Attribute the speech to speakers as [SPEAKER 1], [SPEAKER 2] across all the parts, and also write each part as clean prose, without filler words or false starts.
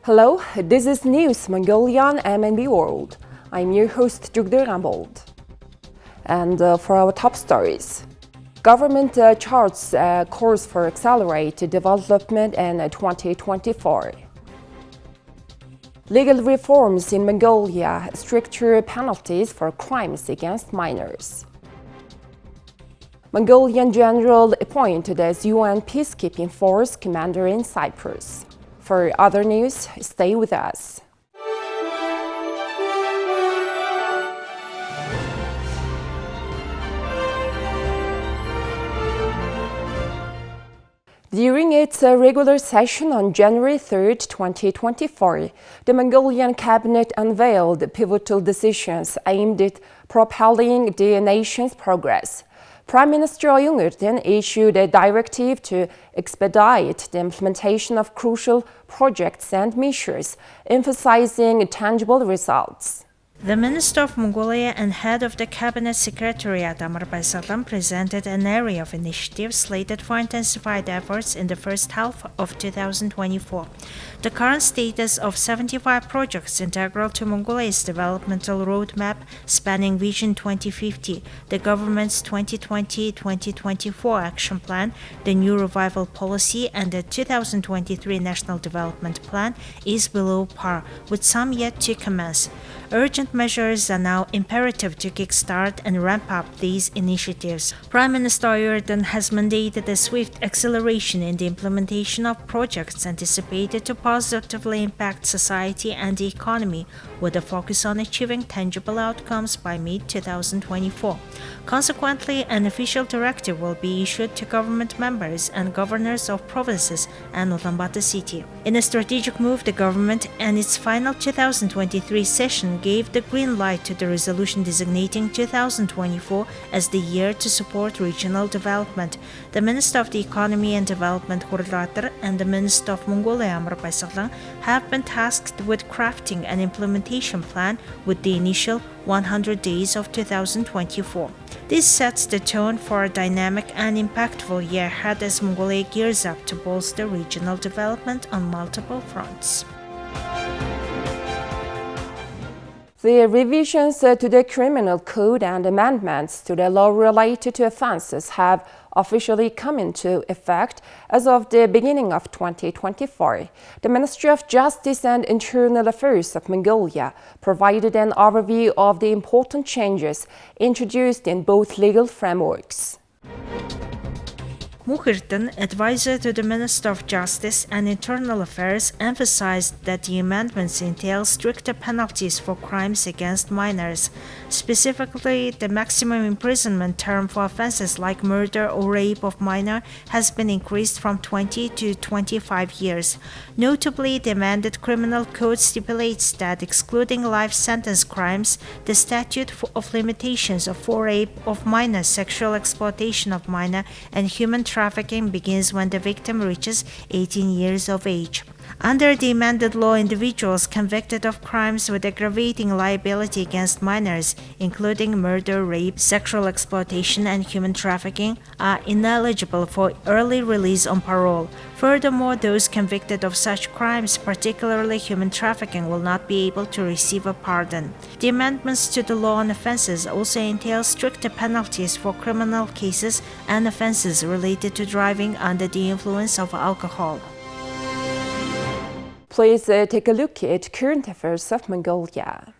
[SPEAKER 1] Hello, this is News Mongolian MNB World. I'm your host, Rambold. And for our top stories. Government charts a course for accelerated development in 2024. Legal reforms in Mongolia, stricter penalties for crimes against minors. Mongolian General appointed as UN Peacekeeping Force commander in Cyprus. For other news, stay with us. During its regular session on January 3, 2024, the Mongolian cabinet unveiled pivotal decisions aimed at propelling the nation's progress. Prime Minister Oyun issued a directive to expedite the implementation of crucial projects and measures, emphasizing tangible results.
[SPEAKER 2] The Minister of Mongolia and head of the Cabinet Secretariat Amr Baysalam presented an array of initiatives slated for intensified efforts in the first half of 2024. The current status of 75 projects integral to Mongolia's developmental roadmap spanning Vision 2050, the government's 2020-2024 action plan, the new revival policy, and the 2023 National Development Plan is below par, with some yet to commence. Urgent measures are now imperative to kickstart and ramp up these initiatives. Prime Minister Oyun has mandated a swift acceleration in the implementation of projects anticipated to positively impact society and the economy, with a focus on achieving tangible outcomes by mid-2024. Consequently, an official directive will be issued to government members and governors of provinces and Ulaanbaatar city. In a strategic move, the government and its final 2023 session gave the green light to the resolution designating 2024 as the year to support regional development. The Minister of the Economy and Development Hurlatar and the Minister of Mongolia Amr Baysalam have been tasked with crafting an implementation plan with the initial 100 days of 2024. This sets the tone for a dynamic and impactful year ahead as Mongolia gears up to bolster regional development on multiple fronts.
[SPEAKER 1] The revisions to the criminal code and amendments to the law related to offenses have officially come into effect as of the beginning of 2024. The Ministry of Justice and Internal Affairs of Mongolia provided an overview of the important changes introduced in both legal frameworks.
[SPEAKER 2] Mukhirtan, advisor to the Minister of Justice and Internal Affairs, emphasized that the amendments entail stricter penalties for crimes against minors. Specifically, the maximum imprisonment term for offenses like murder or rape of minor has been increased from 20 to 25 years. Notably, the amended criminal code stipulates that, excluding life sentence crimes, the statute of limitations for rape of minor, sexual exploitation of minor, and human trafficking begins when the victim reaches 18 years of age. Under the amended law, individuals convicted of crimes with aggravating liability against minors, including murder, rape, sexual exploitation, and human trafficking, are ineligible for early release on parole. Furthermore, those convicted of such crimes, particularly human trafficking, will not be able to receive a pardon. The amendments to the law on offenses also entail stricter penalties for criminal cases and offenses related to driving under the influence of alcohol.
[SPEAKER 1] Please take a look at current affairs of Mongolia.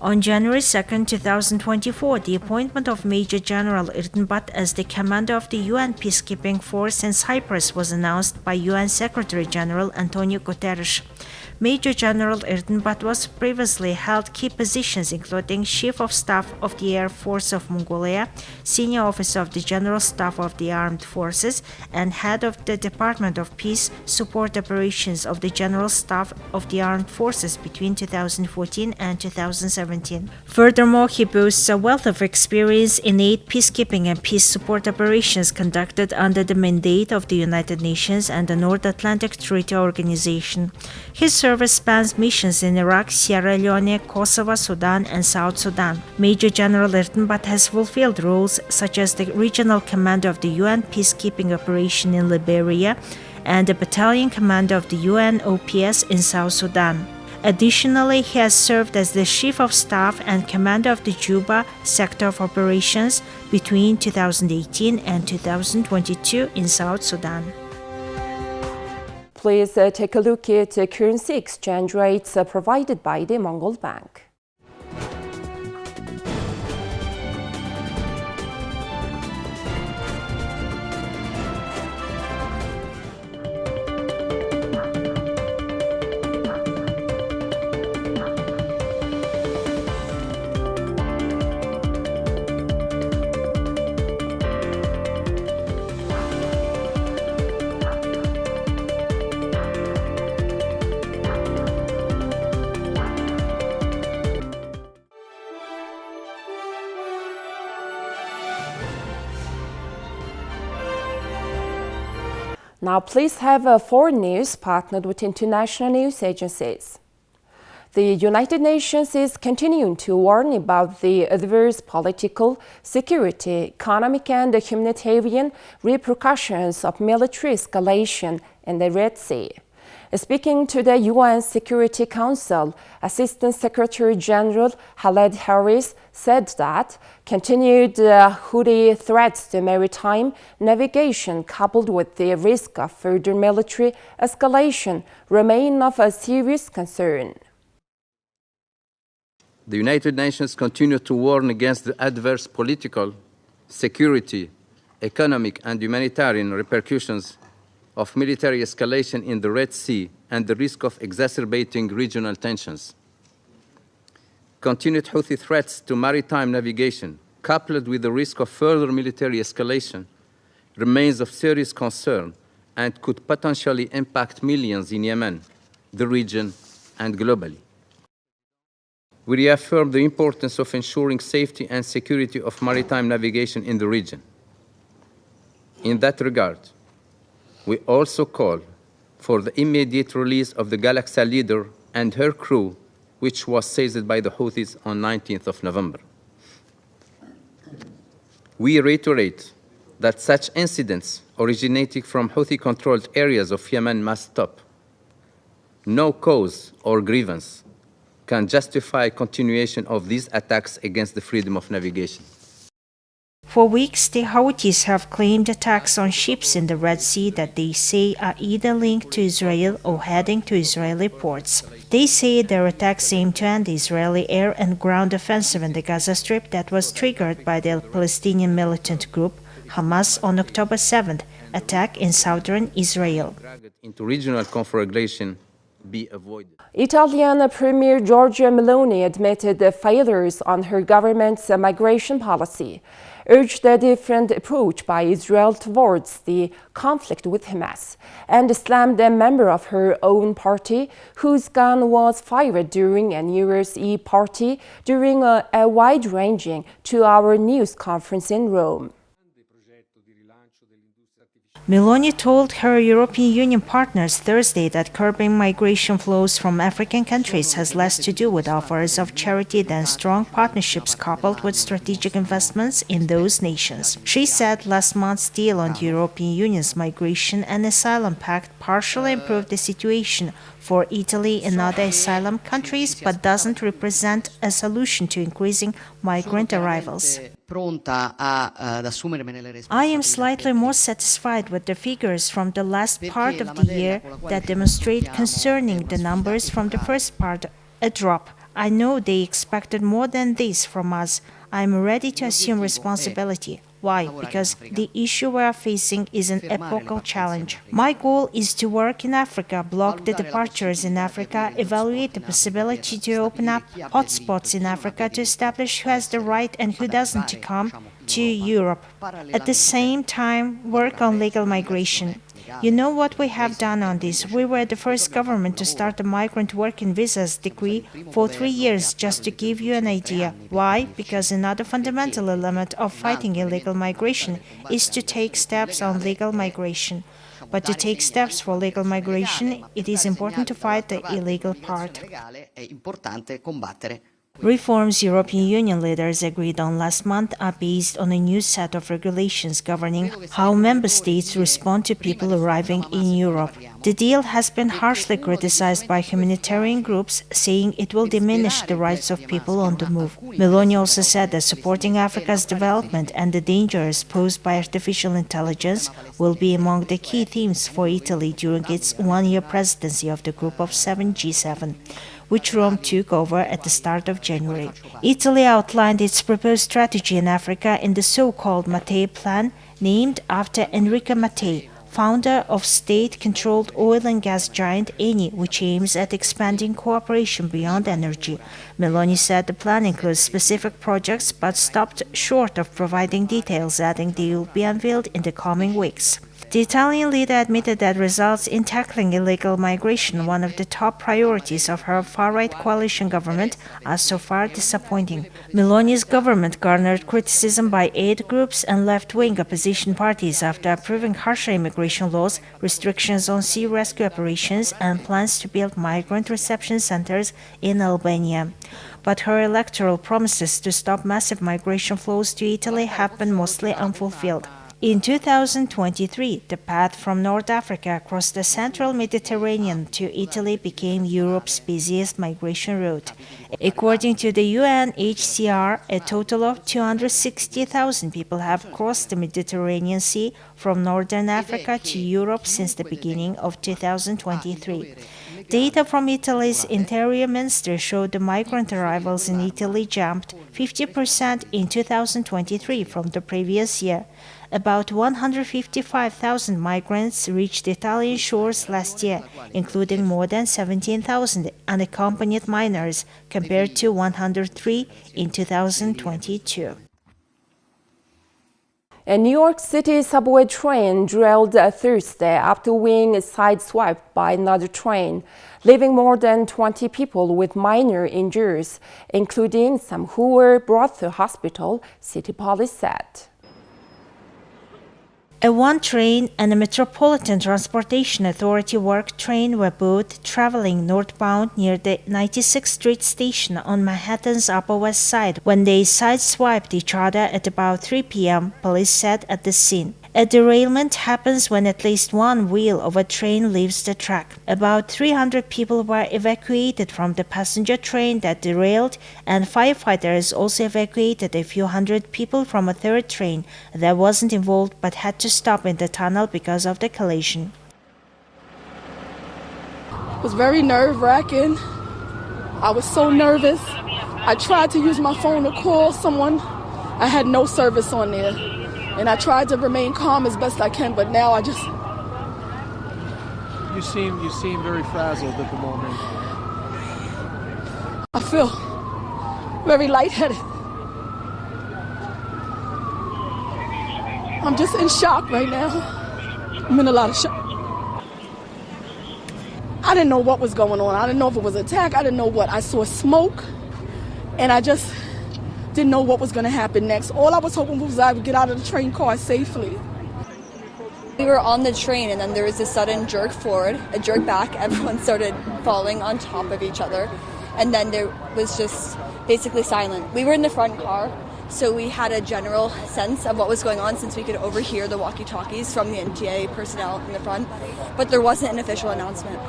[SPEAKER 2] On January 2, 2024, the appointment of Major General Erdenbat as the commander of the UN Peacekeeping Force in Cyprus was announced by UN Secretary General Antonio Guterres. Major General Erdenbat was previously held key positions including Chief of Staff of the Air Force of Mongolia, Senior Officer of the General Staff of the Armed Forces, and Head of the Department of Peace Support Operations of the General Staff of the Armed Forces between 2014 and 2017. Furthermore, he boasts a wealth of experience in aid, peacekeeping, and peace support operations conducted under the mandate of the United Nations and the North Atlantic Treaty Organization. His service spans missions in Iraq, Sierra Leone, Kosovo, Sudan, and South Sudan. Major General Erdenbat has fulfilled roles such as the regional commander of the UN peacekeeping operation in Liberia and the battalion commander of the UN OPS in South Sudan. Additionally, he has served as the Chief of Staff and Commander of the Juba Sector of Operations between 2018 and 2022 in South Sudan.
[SPEAKER 1] Please take a look at currency exchange rates provided by the Mongol Bank. Now, please have foreign news partnered with international news agencies. The United Nations is continuing to warn about the adverse political, security, economic, and humanitarian repercussions of military escalation in the Red Sea. Speaking to the UN Security Council, Assistant Secretary General Khaled Harris said that continued Houthi threats to maritime navigation coupled with the risk of further military escalation remain of a serious concern.
[SPEAKER 3] The United Nations continue to warn against the adverse political, security, economic, and humanitarian repercussions of military escalation in the Red Sea and the risk of exacerbating regional tensions. Continued Houthi threats to maritime navigation, coupled with the risk of further military escalation, remains of serious concern and could potentially impact millions in Yemen, the region, and globally. We reaffirm the importance of ensuring safety and security of maritime navigation in the region. In that regard, we also call for the immediate release of the Galaxy leader and her crew, which was seized by the Houthis on 19th of November. We reiterate that such incidents originating from Houthi-controlled areas of Yemen must stop. No cause or grievance can justify continuation of these attacks against the freedom of navigation.
[SPEAKER 2] For weeks, the Houthis have claimed attacks on ships in the Red Sea that they say are either linked to Israel or heading to Israeli ports. They say their attacks aim to end the Israeli air and ground offensive in the Gaza Strip that was triggered by the Palestinian militant group Hamas on October 7th, attack in southern Israel.
[SPEAKER 3] Into regional conflagration be avoided.
[SPEAKER 1] Italian Premier Giorgia Meloni admitted the failures on her government's migration policy, urged a different approach by Israel towards the conflict with Hamas, and slammed a member of her own party whose gun was fired during a New Year's Eve party during a wide-ranging two-hour news conference in Rome.
[SPEAKER 2] Meloni told her European Union partners Thursday that curbing migration flows from African countries has less to do with offers of charity than strong partnerships coupled with strategic investments in those nations. She said last month's deal on the European Union's migration and asylum pact partially improved the situation for Italy and other asylum countries, but doesn't represent a solution to increasing migrant arrivals. I am slightly more satisfied with the figures from the last part of the year that demonstrate concerning the numbers from the first part, a drop. I know they expected more than this from us. I am ready to assume responsibility. Why? Because the issue we are facing is an epochal challenge. My goal is to work in Africa, block the departures in Africa, evaluate the possibility to open up hotspots in Africa to establish who has the right and who doesn't to come to Europe. At the same time, work on legal migration. You know what we have done on this? We were the first government to start a migrant working visas decree for 3 years, just to give you an idea. Why? Because another fundamental element of fighting illegal migration is to take steps on legal migration. But to take steps for legal migration, it is important to fight the illegal part. Reforms European Union leaders agreed on last month are based on a new set of regulations governing how member states respond to people arriving in Europe. The deal has been harshly criticized by humanitarian groups, saying it will diminish the rights of people on the move. Meloni also said that supporting Africa's development and the dangers posed by artificial intelligence will be among the key themes for Italy during its one-year presidency of the Group of Seven G7, which Rome took over at the start of January. Italy outlined its proposed strategy in Africa in the so-called Mattei Plan, named after Enrico Mattei, founder of state-controlled oil and gas giant Eni, which aims at expanding cooperation beyond energy. Meloni said the plan includes specific projects, but stopped short of providing details, adding they will be unveiled in the coming weeks. The Italian leader admitted that results in tackling illegal migration, one of the top priorities of her far-right coalition government, are so far disappointing. Meloni's government garnered criticism by aid groups and left-wing opposition parties after approving harsher immigration laws, restrictions on sea rescue operations, and plans to build migrant reception centers in Albania. But her electoral promises to stop massive migration flows to Italy have been mostly unfulfilled. In 2023, the path from North Africa across the central Mediterranean to Italy became Europe's busiest migration route. According to the UNHCR, a total of 260,000 people have crossed the Mediterranean Sea from northern Africa to Europe since the beginning of 2023. Data from Italy's Interior Ministry showed the migrant arrivals in Italy jumped 50% in 2023 from the previous year. About 155,000 migrants reached Italian shores last year, including more than 17,000 unaccompanied minors, compared to 103 in 2022.
[SPEAKER 1] A New York City subway train derailed Thursday after being sideswiped by another train, leaving more than 20 people with minor injuries, including some who were brought to hospital, city police said.
[SPEAKER 2] A one train and a Metropolitan Transportation Authority work train were both traveling northbound near the 96th Street station on Manhattan's Upper West Side when they sideswiped each other at about 3 p.m., police said at the scene. A derailment happens when at least one wheel of a train leaves the track. About 300 people were evacuated from the passenger train that derailed, and firefighters also evacuated a few hundred people from a third train that wasn't involved but had to stop in the tunnel because of the collision.
[SPEAKER 4] It was very nerve-wracking. I was so nervous. I tried to use my phone to call someone. I had no service on there. And I tried to remain calm as best I can, but now I just...
[SPEAKER 5] You seem very frazzled at the moment.
[SPEAKER 4] I feel very lightheaded. I'm just in shock right now. I'm in a lot of shock. I didn't know what was going on. I didn't know if it was an attack. I didn't know what. I saw smoke, and I just didn't know what was going to happen next. All I was hoping was I would get out of the train car safely.
[SPEAKER 6] We were on the train and then there was a sudden jerk forward, a jerk back. Everyone started falling on top of each other. And then there was just basically silent. We were in the front car, so we had a general sense of what was going on since we could overhear the walkie-talkies from the NTA personnel in the front. But there wasn't an official announcement.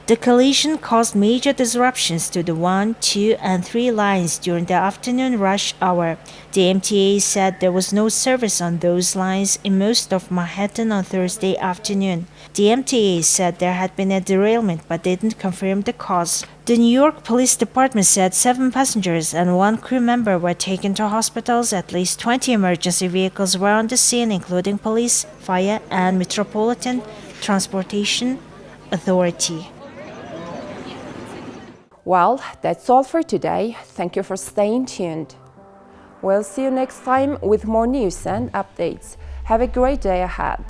[SPEAKER 2] The collision caused major disruptions to the 1, 2, and 3 lines during the afternoon rush hour. The MTA said there was no service on those lines in most of Manhattan on Thursday afternoon. The MTA said there had been a derailment but didn't confirm the cause. The New York Police Department said 7 passengers and 1 crew member were taken to hospitals. At least 20 emergency vehicles were on the scene, including police, fire, and Metropolitan Transportation Authority.
[SPEAKER 1] Well, that's all for today. Thank you for staying tuned. We'll see you next time with more news and updates. Have a great day ahead.